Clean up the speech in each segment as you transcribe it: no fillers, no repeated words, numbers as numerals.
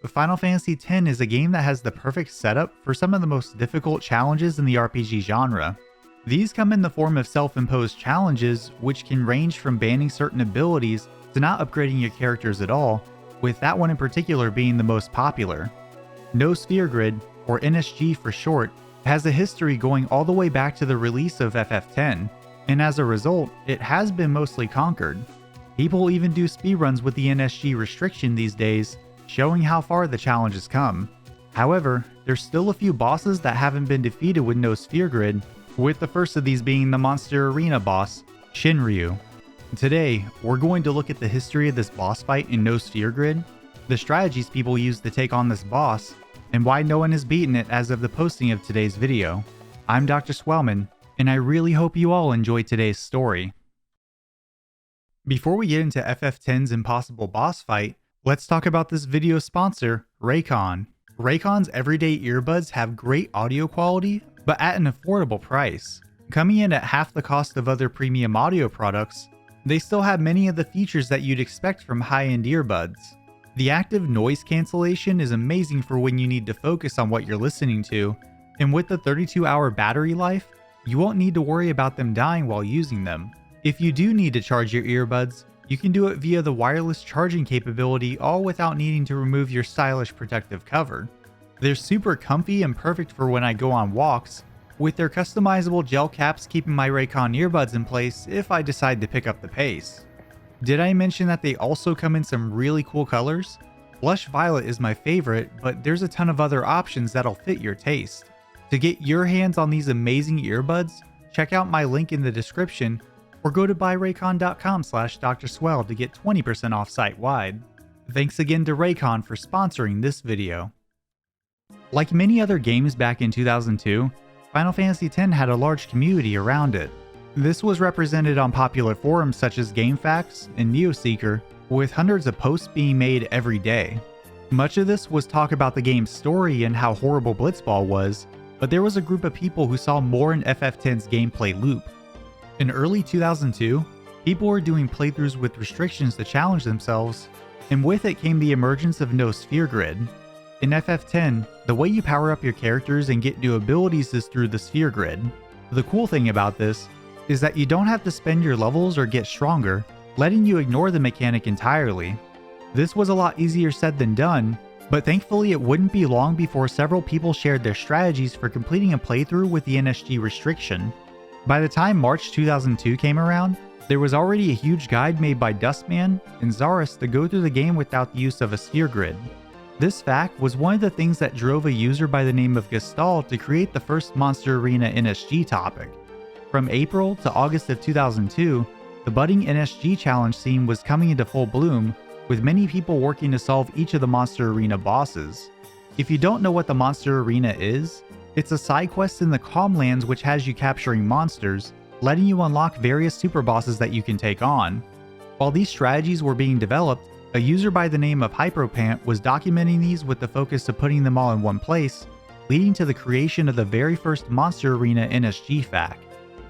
Final Fantasy X is a game that has the perfect setup for some of the most difficult challenges in the RPG genre. These come in the form of self-imposed challenges, which can range from banning certain abilities to not upgrading your characters at all, with that one in particular being the most popular. Neoseeker Grid, or NSG for short, has a history going all the way back to the release of FF10, and as a result, it has been mostly conquered. People even do speedruns with the NSG restriction these days, showing how far the challenge has come. However, there's still a few bosses that haven't been defeated with Neoseeker Grid, with the first of these being the Monster Arena boss, Shinryu. Today, we're going to look at the history of this boss fight in Neoseeker Grid, the strategies people use to take on this boss, and why no one has beaten it as of the posting of today's video. I'm Dr. Swellman, and I really hope you all enjoy today's story. Before we get into FF10's impossible boss fight, let's talk about this video's sponsor, Raycon. Raycon's everyday earbuds have great audio quality, but at an affordable price. Coming in at half the cost of other premium audio products, they still have many of the features that you'd expect from high-end earbuds. The active noise cancellation is amazing for when you need to focus on what you're listening to, and with the 32-hour battery life, you won't need to worry about them dying while using them. If you do need to charge your earbuds, you can do it via the wireless charging capability, all without needing to remove your stylish protective cover. They're super comfy and perfect for when I go on walks, with their customizable gel caps keeping my Raycon earbuds in place if I decide to pick up the pace. Did I mention that they also come in some really cool colors? Blush Violet is my favorite, but there's a ton of other options that'll fit your taste. To get your hands on these amazing earbuds, check out my link in the description or go to buyraycon.com/drswell to get 20% off site-wide. Thanks again to Raycon for sponsoring this video. Like many other games back in 2002, Final Fantasy X had a large community around it. This was represented on popular forums such as GameFAQs and Neoseeker, with hundreds of posts being made every day. Much of this was talk about the game's story and how horrible Blitzball was, but there was a group of people who saw more in FF10's gameplay loop. In early 2002, people were doing playthroughs with restrictions to challenge themselves, and with it came the emergence of Neoseeker Grid. In FF10, the way you power up your characters and get new abilities is through the Sphere Grid. The cool thing about this is that you don't have to spend your levels or get stronger, letting you ignore the mechanic entirely. This was a lot easier said than done, but thankfully it wouldn't be long before several people shared their strategies for completing a playthrough with the NSG restriction. By the time March 2002 came around, there was already a huge guide made by Dustman and Zaris to go through the game without the use of a Sphere Grid. This fact was one of the things that drove a user by the name of Gestalt to create the first Monster Arena NSG topic. From April to August of 2002, the budding NSG challenge scene was coming into full bloom, with many people working to solve each of the Monster Arena bosses. If you don't know what the Monster Arena is, it's a side quest in the Calmlands which has you capturing monsters, letting you unlock various super bosses that you can take on. While these strategies were being developed, a user by the name of Hypropant was documenting these with the focus of putting them all in one place, leading to the creation of the very first Monster Arena NSG FAQ.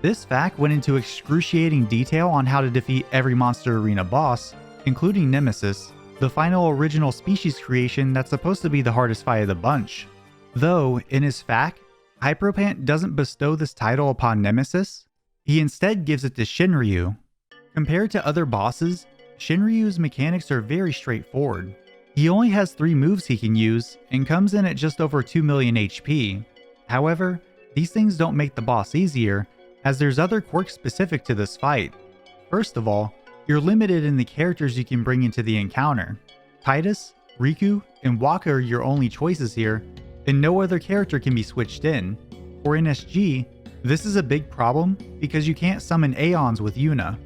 This FAQ went into excruciating detail on how to defeat every Monster Arena boss, including Nemesis, the final original species creation that's supposed to be the hardest fight of the bunch. Though, in his FAQ, Hypropant doesn't bestow this title upon Nemesis, he instead gives it to Shinryu. Compared to other bosses, Shinryu's mechanics are very straightforward. He only has 3 moves he can use, and comes in at just over 2 million HP. However, these things don't make the boss easier, as there's other quirks specific to this fight. First of all, you're limited in the characters you can bring into the encounter. Titus, Riku, and Wakka are your only choices here, and no other character can be switched in. For NSG, this is a big problem because you can't summon Aeons with Yuna.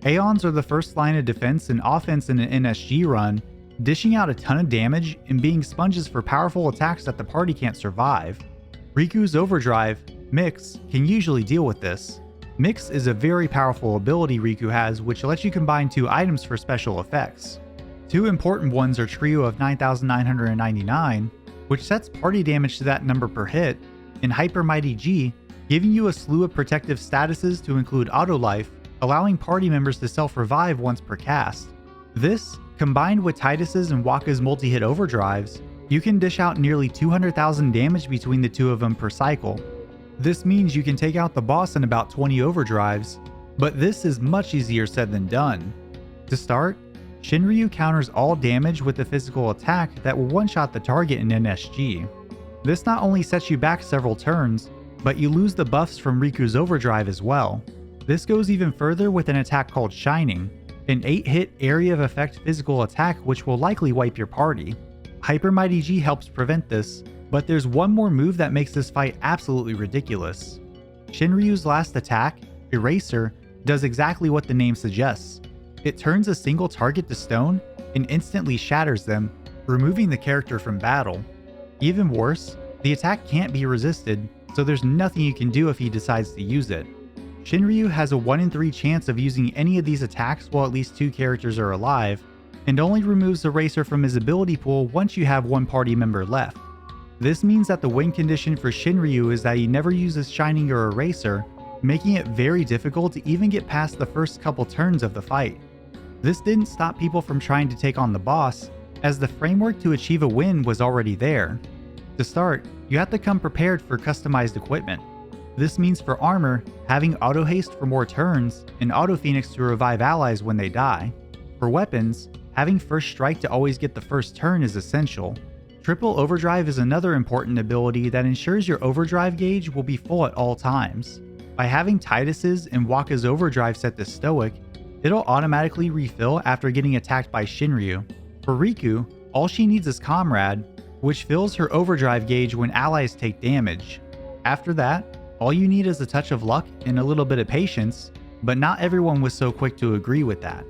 Aeons are the first line of defense and offense in an NSG run, dishing out a ton of damage and being sponges for powerful attacks that the party can't survive. Riku's Overdrive, Mix, can usually deal with this. Mix is a very powerful ability Riku has which lets you combine 2 items for special effects. 2 important ones are Trio of 9999, which sets party damage to that number per hit, and Hyper Mighty G, giving you a slew of protective statuses to include Auto Life, allowing party members to self-revive once per cast. This, combined with Titus's and Wakka's multi-hit overdrives, You can dish out nearly 200,000 damage between the two of them per cycle. This means you can take out the boss in about 20 overdrives, but this is much easier said than done. To start, Shinryu counters all damage with a physical attack that will one-shot the target in NSG. This not only sets you back several turns, but you lose the buffs from Riku's overdrive as well. This goes even further with an attack called Shining, an 8-hit area of effect physical attack which will likely wipe your party. Hyper Mighty G helps prevent this, but there's one more move that makes this fight absolutely ridiculous. Shinryu's last attack, Eraser, does exactly what the name suggests. It turns a single target to stone and instantly shatters them, removing the character from battle. Even worse, the attack can't be resisted, so there's nothing you can do if he decides to use it. Shinryu has a 1 in 3 chance of using any of these attacks while at least 2 characters are alive, and only removes Eraser from his ability pool once you have one party member left. This means that the win condition for Shinryu is that he never uses Shining or Eraser, making it very difficult to even get past the first couple turns of the fight. This didn't stop people from trying to take on the boss, as the framework to achieve a win was already there. To start, you have to come prepared for customized equipment. This means for armor, having auto haste for more turns, and auto phoenix to revive allies when they die. For weapons, having first strike to always get the first turn is essential. Triple overdrive is another important ability that ensures your overdrive gauge will be full at all times. By having Titus's and Waka's overdrive set to stoic, it'll automatically refill after getting attacked by Shinryu. For Riku, all she needs is Comrade, which fills her overdrive gauge when allies take damage. After that, all you need is a touch of luck and a little bit of patience, but not everyone was so quick to agree with that.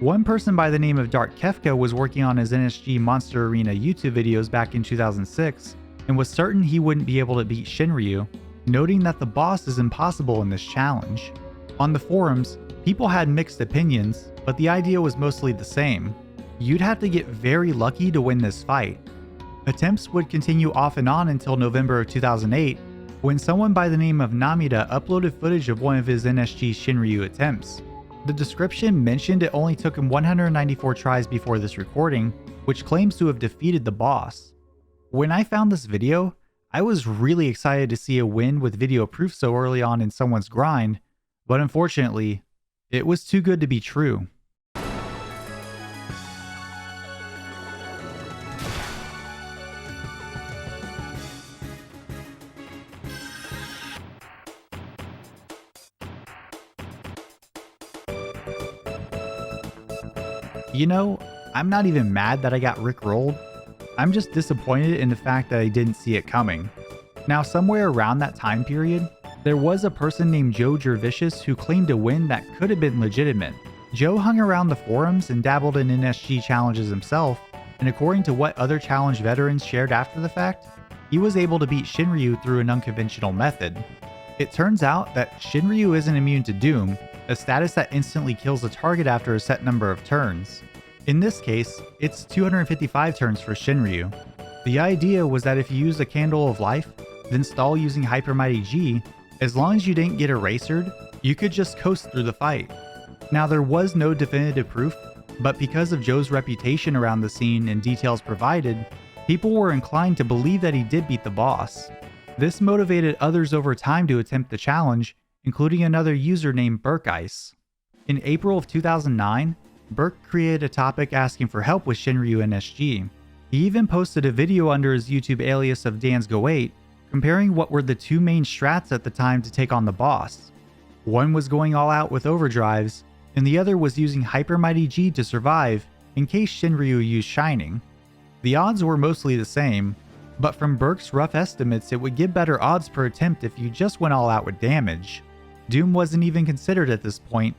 One person by the name of Dark Kefka was working on his NSG Monster Arena YouTube videos back in 2006 and was certain he wouldn't be able to beat Shinryu, noting that the boss is impossible in this challenge. On the forums, people had mixed opinions, but the idea was mostly the same. You'd have to get very lucky to win this fight. Attempts would continue off and on until November of 2008, when someone by the name of Namida uploaded footage of one of his NSG Shinryu attempts. The description mentioned it only took him 194 tries before this recording, which claims to have defeated the boss. When I found this video, I was really excited to see a win with video proof so early on in someone's grind, but unfortunately, it was too good to be true. You know, I'm not even mad that I got Rickrolled. I'm just disappointed in the fact that I didn't see it coming. Now, somewhere around that time period, there was a person named Joe Jervicius who claimed a win that could have been legitimate. Joe hung around the forums and dabbled in NSG challenges himself, and according to what other challenge veterans shared after the fact, he was able to beat Shinryu through an unconventional method. It turns out that Shinryu isn't immune to Doom, a status that instantly kills a target after a set number of turns. In this case, it's 255 turns for Shinryu. The idea was that if you used a Candle of Life, then stall using Hyper Mighty G, as long as you didn't get erasered, you could just coast through the fight. Now, there was no definitive proof, but because of Joe's reputation around the scene and details provided, people were inclined to believe that he did beat the boss. This motivated others over time to attempt the challenge, including another user named Burkice. In April of 2009, Burke created a topic asking for help with Shinryu NSG. He even posted a video under his YouTube alias of Dansgo8, comparing what were the two main strats at the time to take on the boss. One was going all out with overdrives, and the other was using Hyper Mighty G to survive in case Shinryu used Shining. The odds were mostly the same, but from Burke's rough estimates it would give better odds per attempt if you just went all out with damage. Doom wasn't even considered at this point,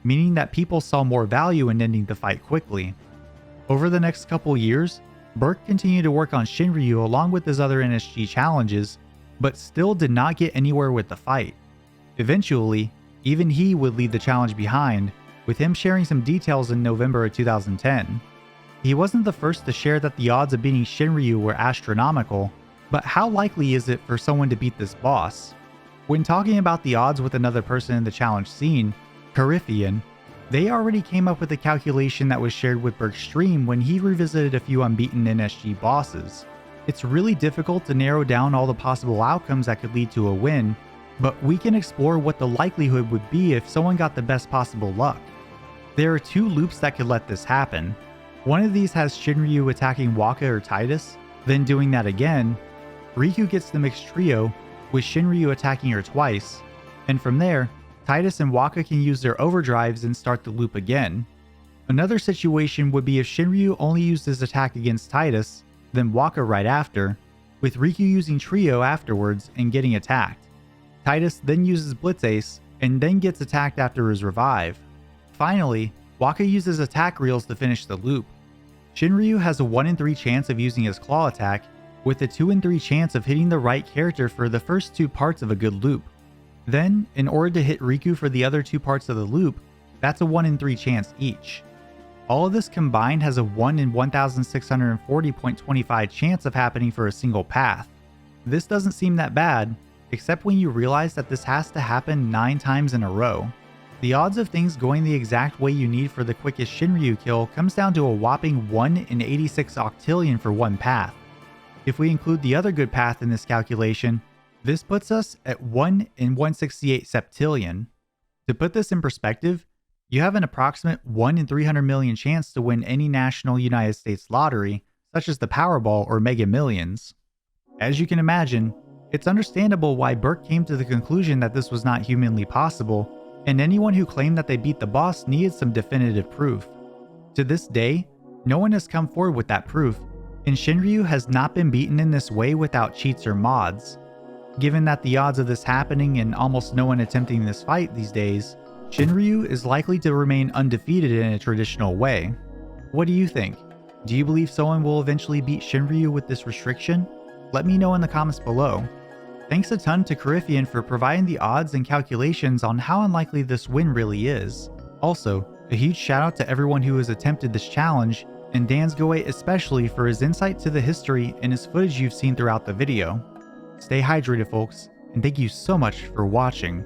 meaning that people saw more value in ending the fight quickly. Over the next couple years, Burke continued to work on Shinryu along with his other NSG challenges, but still did not get anywhere with the fight. Eventually, even he would leave the challenge behind, with him sharing some details in November of 2010. He wasn't the first to share that the odds of beating Shinryu were astronomical, but how likely is it for someone to beat this boss? When talking about the odds with another person in the challenge scene, Carifian, they already came up with a calculation that was shared with Burke's stream when he revisited a few unbeaten NSG bosses. It's really difficult to narrow down all the possible outcomes that could lead to a win, but we can explore what the likelihood would be if someone got the best possible luck. There are 2 loops that could let this happen. One of these has Shinryu attacking Waka or Titus, then doing that again. Riku gets the mixed trio, with Shinryu attacking her twice, and from there, Titus and Waka can use their overdrives and start the loop again. Another situation would be if Shinryu only used his attack against Titus, then Waka right after, with Riku using trio afterwards and getting attacked. Titus then uses Blitz Ace and then gets attacked after his revive. Finally, Waka uses attack reels to finish the loop. Shinryu has a 1 in 3 chance of using his claw attack, with a 2 in 3 chance of hitting the right character for the first 2 parts of a good loop. Then, in order to hit Riku for the other 2 parts of the loop, that's a 1 in 3 chance each. All of this combined has a 1 in 1640.25 chance of happening for a single path. This doesn't seem that bad, except when you realize that this has to happen 9 times in a row. The odds of things going the exact way you need for the quickest Shinryu kill comes down to a whopping 1 in 86 octillion for one path. If we include the other good path in this calculation, this puts us at 1 in 168 septillion. To put this in perspective, you have an approximate 1 in 300 million chance to win any national United States lottery, such as the Powerball or Mega Millions. As you can imagine, it's understandable why Burke came to the conclusion that this was not humanly possible, and anyone who claimed that they beat the boss needed some definitive proof. To this day, no one has come forward with that proof, and Shinryu has not been beaten in this way without cheats or mods. Given that the odds of this happening and almost no one attempting this fight these days, Shinryu is likely to remain undefeated in a traditional way. What do you think? Do you believe someone will eventually beat Shinryu with this restriction? Let me know in the comments below. Thanks a ton to Coryphean for providing the odds and calculations on how unlikely this win really is. Also, a huge shout out to everyone who has attempted this challenge, and Dansgo8 especially for his insight to the history and his footage you've seen throughout the video. Stay hydrated folks, and thank you so much for watching.